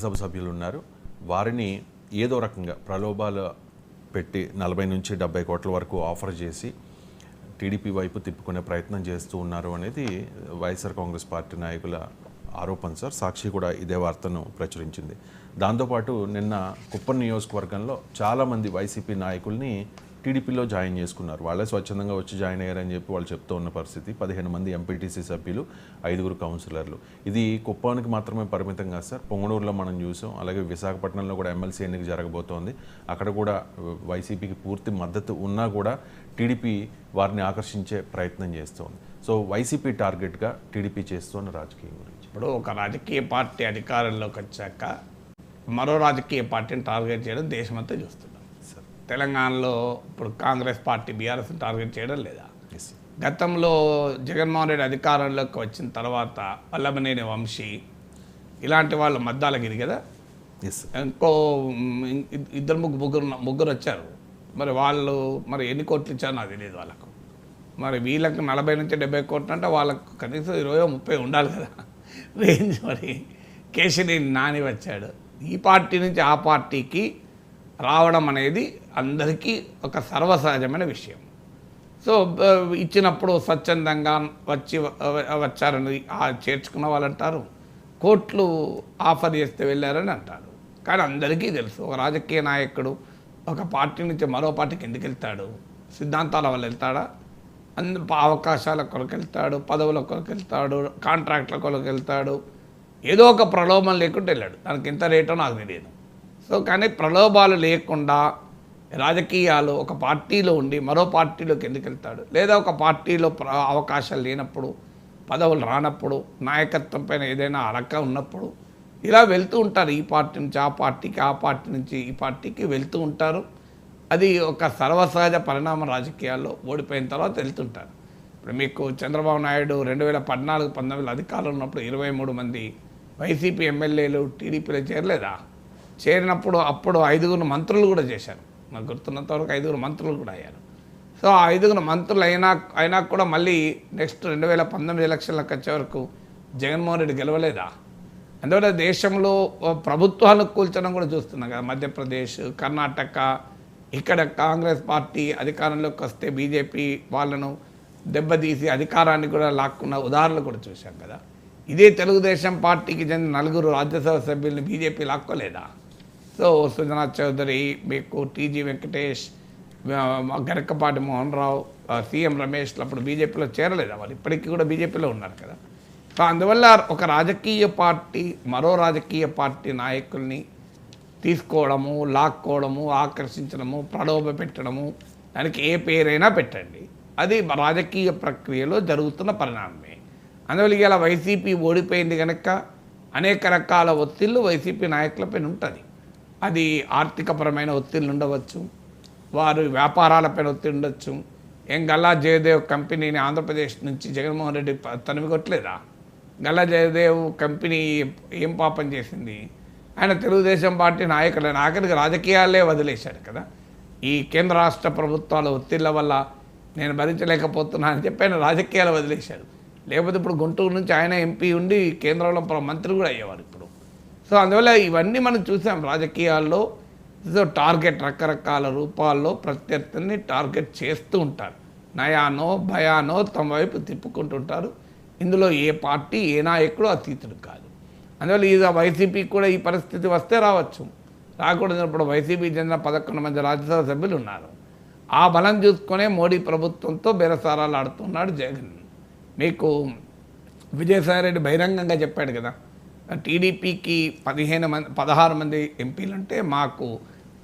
సభ సభ్యులు ఉన్నారు. వారిని ఏదో రకంగా ప్రలోభాలు పెట్టి 40 నుంచి 70 కోట్ల వరకు ఆఫర్ చేసి టీడీపీ వైపు తిప్పుకునే ప్రయత్నం చేస్తూ ఉన్నారు అనేది వైఎస్ఆర్ కాంగ్రెస్ పార్టీ నాయకుల ఆరోపణ సార్. సాక్షి కూడా ఇదే వార్తను ప్రచురించింది. దాంతోపాటు నిన్న కుప్పం నియోజకవర్గంలో చాలామంది వైసీపీ నాయకుల్ని టీడీపీలో జాయిన్ చేసుకున్నారు. వాళ్ళే స్వచ్ఛందంగా వచ్చి జాయిన్ అయ్యారని చెప్పి వాళ్ళు చెప్తూ ఉన్న పరిస్థితి. 15 మంది ఎంపీటీసీ సభ్యులు, 5 కౌన్సిలర్లు. ఇది కుప్పానికి మాత్రమే పరిమితం కాదు సార్. పొంగనూరులో మనం చూసాం. అలాగే విశాఖపట్నంలో కూడా ఎమ్మెల్సీ ఎన్నిక జరగబోతోంది. అక్కడ కూడా వైసీపీకి పూర్తి మద్దతు ఉన్నా కూడా టీడీపీ వారిని ఆకర్షించే ప్రయత్నం చేస్తోంది. సో వైసీపీ టార్గెట్గా టీడీపీ చేస్తున్న రాజకీయం గురించి. ఇప్పుడు ఒక రాజకీయ పార్టీ అధికారంలోకి వచ్చాక మరో రాజకీయ పార్టీని టార్గెట్ చేయడం దేశమంతా చూస్తున్నాం. తెలంగాణలో ఇప్పుడు కాంగ్రెస్ పార్టీ బీఆర్ఎస్ని టార్గెట్ చేయడం లేదా? గతంలో జగన్మోహన్ రెడ్డి అధికారంలోకి వచ్చిన తర్వాత వల్లభనేని వంశీ ఇలాంటి వాళ్ళు మద్దాలగిరి కదా, ఇంకో ఇద్దరు ముగ్గురు వచ్చారు. మరి వాళ్ళు ఎన్ని కోట్లు ఇచ్చారో నాకు తెలియదు వాళ్ళకు. మరి వీళ్ళకి 40 నుంచి 70 కోట్లు అంటే వాళ్ళకు కనీసం 20-30 ఉండాలి కదా రేంజ్. మరి కేశినేని నాని వచ్చాడు. ఈ పార్టీ నుంచి ఆ పార్టీకి రావడం అనేది అందరికీ ఒక సర్వసహజమైన విషయం. సో ఇచ్చినప్పుడు స్వచ్ఛందంగా వచ్చారని చేర్చుకున్న వాళ్ళు అంటారు, కోట్లు ఆఫర్ చేస్తే వెళ్ళారని అంటారు. కానీ అందరికీ తెలుసు ఒక రాజకీయ నాయకుడు ఒక పార్టీ నుంచి మరో పార్టీకి ఎందుకు వెళ్తాడు? సిద్ధాంతాల వల్ల వెళ్తాడా? అవకాశాల కొరకు వెళ్తాడు, పదవుల కొరకు వెళ్తాడు, కాంట్రాక్ట్ల కొరకు వెళ్తాడు. ఏదో ఒక ప్రలోభం లేకుండా వెళ్ళాడు. దానికి ఎంత రేటో నాకు తెలియదు. సో కానీ ప్రలోభాలు లేకుండా రాజకీయాలు ఒక పార్టీలో ఉండి మరో పార్టీలోకి ఎందుకు వెళ్తాడు? లేదా ఒక పార్టీలో అవకాశాలు లేనప్పుడు, పదవులు రానప్పుడు, నాయకత్వం పైన ఏదైనా అలక ఉన్నప్పుడు ఇలా వెళ్తూ ఉంటారు. ఈ పార్టీ నుంచి ఆ పార్టీకి, ఆ పార్టీ నుంచి ఈ పార్టీకి వెళ్తూ ఉంటారు. అది ఒక సర్వసహజ పరిణామం. రాజకీయాల్లో ఓడిపోయిన తర్వాత వెళ్తుంటారు. ఇప్పుడు మీకు చంద్రబాబు నాయుడు 2014-19 అధికారంలో ఉన్నప్పుడు 23 మంది వైసీపీ ఎమ్మెల్యేలు టీడీపీలో చేరలేదా? చేరినప్పుడు అప్పుడు 5 మంత్రులు కూడా చేశారు. నాకు గుర్తున్నంత వరకు 5 మంత్రులు కూడా అయ్యారు. సో ఆ 5 మంత్రులు అయినా కూడా మళ్ళీ నెక్స్ట్ 2019 ఎలక్షన్లకు వచ్చే వరకు జగన్మోహన్ రెడ్డి గెలవలేదా? అందువల్ల దేశంలో ప్రభుత్వాలను కూల్చడం కూడా చూస్తున్నాం కదా. మధ్యప్రదేశ్, కర్ణాటక, ఇక్కడ కాంగ్రెస్ పార్టీ అధికారంలోకి వస్తే బీజేపీ వాళ్ళను దెబ్బతీసి అధికారాన్ని కూడా లాక్కున్న ఉదాహరణలు కూడా చూశాం కదా. ఇదే తెలుగుదేశం పార్టీకి చెందిన 4 రాజ్యసభ సభ్యుల్ని బీజేపీ లాక్కోలేదా? సో సుజనా చౌదరి, మీకు టీజీ వెంకటేష్, గరికపాటి మోహన్ రావు, సీఎం రమేష్ అప్పుడు బీజేపీలో చేరలేదా? వాళ్ళు ఇప్పటికీ కూడా బీజేపీలో ఉన్నారు కదా. సో అందువల్ల ఒక రాజకీయ పార్టీ మరో రాజకీయ పార్టీ నాయకుల్ని తీసుకోవడము, లాక్కోవడము, ఆకర్షించడము, ప్రలోభ పెట్టడము, దానికి ఏ పేరైనా పెట్టండి, అది రాజకీయ ప్రక్రియలో జరుగుతున్న పరిణామమే. అందువల్ల ఇలా వైసీపీ ఓడిపోయింది కనుక అనేక రకాల ఒత్తిళ్ళు వైసీపీ నాయకులపైన ఉంటుంది. అది ఆర్థికపరమైన ఒత్తిళ్ళు ఉండవచ్చు, వారు వ్యాపారాలపైన ఒత్తిడి ఉండొచ్చు. గల్లా జయదేవ్ కంపెనీని ఆంధ్రప్రదేశ్ నుంచి జగన్మోహన్ రెడ్డి తనివికొట్టలేదా? గల్లా జయదేవ్ కంపెనీ ఏం పాపం చేసింది? ఆయన తెలుగుదేశం పార్టీ నాయకులైన ఆఖరికి రాజకీయాలే వదిలేశాడు కదా. ఈ కేంద్ర రాష్ట్ర ప్రభుత్వాల ఒత్తిళ్ల వల్ల నేను భరించలేకపోతున్నా అని చెప్పి ఆయన రాజకీయాలు వదిలేశాడు. లేకపోతే ఇప్పుడు గుంటూరు నుంచి ఆయన ఎంపీ ఉండి కేంద్రంలో మంత్రి కూడా అయ్యేవారు ఇప్పుడు. సో అందువల్ల ఇవన్నీ మనం చూసాం రాజకీయాల్లో. సో టార్గెట్ రకరకాల రూపాల్లో ప్రత్యర్థిని టార్గెట్ చేస్తూ ఉంటారు. నయానో భయానో తమ వైపు తిప్పుకుంటుంటారు. ఇందులో ఏ పార్టీ ఏ నాయకుడు అతీతుడు కాదు. అందువల్ల ఇది వైసీపీ కూడా ఈ పరిస్థితి వస్తే రావచ్చు, రాకూడదు. వైసీపీ చెందిన 11 మంది రాజ్యసభ సభ్యులు ఉన్నారు. ఆ బలం చూసుకొనే మోడీ ప్రభుత్వంతో బేరసారాలు ఆడుతున్నాడు జగన్. మీకు విజయసాయిరెడ్డి బహిరంగంగా చెప్పాడు కదా, టీడీపీకి 16 మంది ఎంపీలు ఉంటే మాకు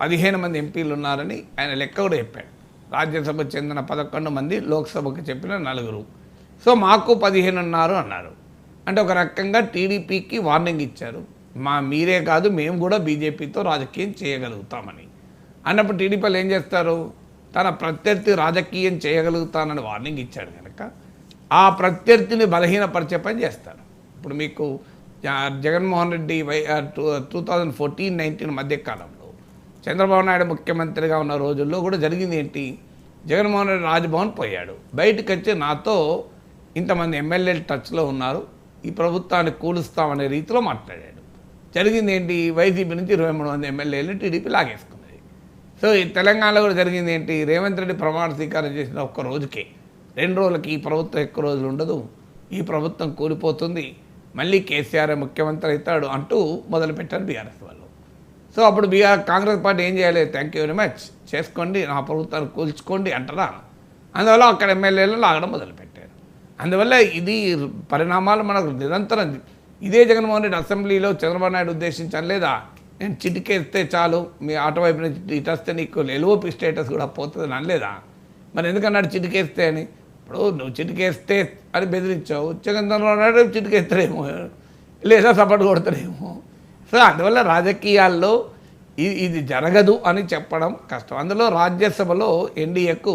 15 మంది ఎంపీలు ఉన్నారని ఆయన లెక్క కూడా చెప్పాడు. రాజ్యసభకు చెందిన 11 మంది, లోక్సభకు చెప్పిన 4. సో మాకు 15 ఉన్నారు అన్నారు. అంటే ఒక రకంగా టీడీపీకి వార్నింగ్ ఇచ్చారు, మీరే కాదు మేము కూడా బీజేపీతో రాజకీయం చేయగలుగుతామని. అన్నప్పుడు టీడీపీలు ఏం చేస్తారు? తన ప్రత్యర్థి రాజకీయం చేయగలుగుతానని వార్నింగ్ ఇచ్చాడు కనుక ఆ ప్రత్యర్థిని బలహీనపరిచే పని చేస్తారు. ఇప్పుడు మీకు జగన్మోహన్ రెడ్డి 2014-19 మధ్యకాలంలో చంద్రబాబు నాయుడు ముఖ్యమంత్రిగా ఉన్న రోజుల్లో కూడా జరిగింది ఏంటి? జగన్మోహన్ రెడ్డి రాజ్భవన్ పోయాడు, బయటకు వచ్చి నాతో ఇంతమంది ఎమ్మెల్యేలు టచ్లో ఉన్నారు, ఈ ప్రభుత్వాన్ని కూలుస్తామనే రీతిలో మాట్లాడాడు. జరిగింది ఏంటి, వైసీపీ నుంచి 23 మంది ఎమ్మెల్యేలు టీడీపీ లాగేసుకున్నది. సో ఈ తెలంగాణలో కూడా జరిగింది ఏంటి, రేవంత్ రెడ్డి ప్రమాణ స్వీకారం చేసిన ఒక్క రోజుకే 2 రోజులకి ఈ ప్రభుత్వం ఎక్కువ రోజులు ఉండదు, ఈ ప్రభుత్వం కూలిపోతుంది, మళ్ళీ కేసీఆర్ ముఖ్యమంత్రి అవుతాడు అంటూ మొదలుపెట్టారు బీఆర్ఎస్ వాళ్ళు. సో అప్పుడు కాంగ్రెస్ పార్టీ ఏం చేయాలి, థ్యాంక్ యూ వెరీ మచ్ చేసుకోండి, నా ప్రభుత్వాన్ని కూల్చుకోండి అంటారా. అందువల్ల అక్కడ ఎమ్మెల్యేలు లాగడం మొదలుపెట్టారు. అందువల్ల ఇది పరిణామాలు మనకు నిరంతరం. ఇదే జగన్మోహన్ రెడ్డి అసెంబ్లీలో చంద్రబాబు నాయుడు ఉద్దేశించాను లేదా, నేను చిటికేస్తే చాలు మీ అటువైపు నుంచి ఇటు వస్తే నీకు ఎల్ఓపి స్టేటస్ కూడా పోతుంది అనలేదా. మరి ఎందుకన్నాడు చిటికేస్తే అని. ఇప్పుడు నువ్వు చిటికేస్తే అని బెదిరించావు, చంద్రబాబు నాయుడు చిటికేస్తాడేమో లేదా సపోర్ట్ కొడతాడేమో. సో అందువల్ల రాజకీయాల్లో ఇది జరగదు అని చెప్పడం కష్టం. అందులో రాజ్యసభలో ఎన్డీఏకు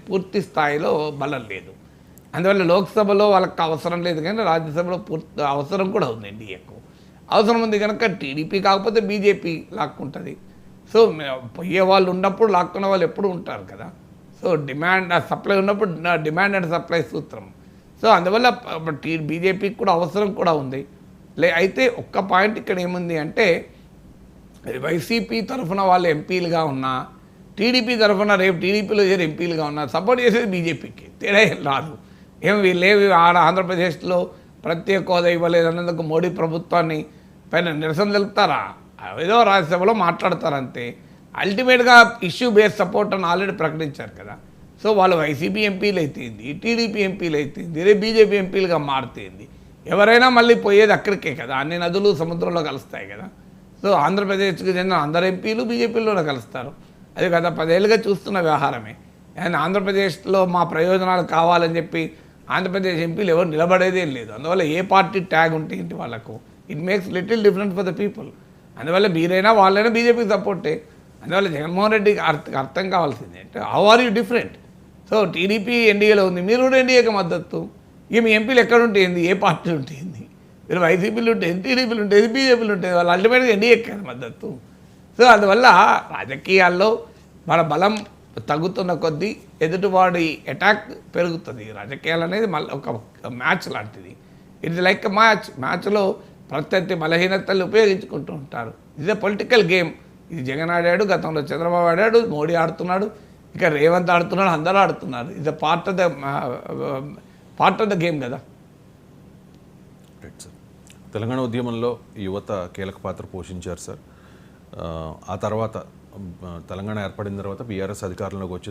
పూర్తి స్థాయిలో బలం లేదు. అందువల్ల లోక్సభలో వాళ్ళకి అవసరం లేదు, కానీ రాజ్యసభలో పూర్తి అవసరం కూడా ఉంది. ఎన్డీఏకు అవసరం ఉంది కనుక టీడీపీ కాకపోతే బీజేపీ లాక్కుంటుంది. సో పోయే వాళ్ళు ఉన్నప్పుడు లాక్కున్న వాళ్ళు ఎప్పుడు ఉంటారు కదా. సో డిమాండ్ సప్లై ఉన్నప్పుడు డిమాండ్ అండ్ సప్లై సూత్రం. సో అందువల్ల బీజేపీకి కూడా అవసరం కూడా ఉంది. అయితే ఒక్క పాయింట్ ఇక్కడ ఏముంది అంటే, వైసీపీ తరఫున వాళ్ళు ఎంపీలుగా ఉన్నా, టీడీపీ తరఫున రేపు టీడీపీలో చేరి ఎంపీలుగా ఉన్నా సపోర్ట్ చేసేది బీజేపీకి, తేడా ఏం రాదు. వీళ్ళేవి ఆంధ్రప్రదేశ్లో ప్రత్యేక హోదా ఇవ్వలేదన్నందుకు మోడీ ప్రభుత్వాన్ని పైన నిరసన తెలుపుతారా, ఏదో రాజ్యసభలో మాట్లాడతారంతే. అల్టిమేట్గా ఇష్యూ బేస్ సపోర్ట్ అని ఆల్రెడీ ప్రకటించారు కదా. సో వాళ్ళు వైసీపీ ఎంపీలు అయితేంది, టీడీపీ ఎంపీలు అయితేంది, రేపు బీజేపీ ఎంపీలుగా మారుతేంది, ఎవరైనా మళ్ళీ పోయేది అక్కడికే కదా. అన్ని నదులు సముద్రంలో కలుస్తాయి కదా. సో ఆంధ్రప్రదేశ్కి చెందిన అందరు ఎంపీలు బీజేపీలోనే కలుస్తారు. అది గత 10 ఏళ్ళుగా చూస్తున్న వ్యవహారమే. అండ్ ఆంధ్రప్రదేశ్లో మా ప్రయోజనాలు కావాలని చెప్పి ఆంధ్రప్రదేశ్ ఎంపీలు ఎవరు నిలబడేదే లేదు. అందువల్ల ఏ పార్టీ ట్యాగ్ ఉంటే ఏంటి వాళ్ళకు, it makes little difference for the people. అందువల్ల మీరైనా వాళ్ళైనా బీజేపీకి సపోర్టే. అందువల్ల జగన్మోహన్ రెడ్డికి అర్థం కావాల్సింది అంటే, how are you different. So TDP ఎన్డీఏలో ఉంది, మీరు కూడా ఎన్డీఏకి మద్దతు. ఇక మీ ఎంపీలు ఎక్కడ ఉంటుంది, ఏ పార్టీ ఉంటుంది, మీరు వైసీపీలు ఉంటుంది, టీడీపీలు ఉంటుంది, బీజేపీలు ఉంటుంది, వాళ్ళు అల్టిమేట్గా ఎన్డీఏకి మద్దతు. సో అందువల్ల రాజకీయాల్లో మన బలం తగ్గుతున్న కొద్దీ ఎదుటివాడి అటాక్ పెరుగుతుంది. రాజకీయాలు అనేది మళ్ళీ ఒక మ్యాచ్ లాంటిది. ఇట్స్ లైక్ మ్యాచ్లో ప్రత్యర్థి బలహీనతలు ఉపయోగించుకుంటూ ఉంటారు. ఇది పొలిటికల్ గేమ్. ఇది జగన్ ఆడాడు, గతంలో చంద్రబాబు ఆడాడు, మోడీ ఆడుతున్నాడు, ఇక రేవంత్ ఆడుతున్నాడు, అందరూ ఆడుతున్నారు. ఇది పార్ట్ ఆఫ్ ద గేమ్ కదా. Right sir. తెలంగాణ ఉద్యమంలో యువత కీలక పాత్ర పోషించారు సార్. ఆ తర్వాత తెలంగాణ ఏర్పడిన తర్వాత బీఆర్ఎస్ అధికారంలోకి వచ్చి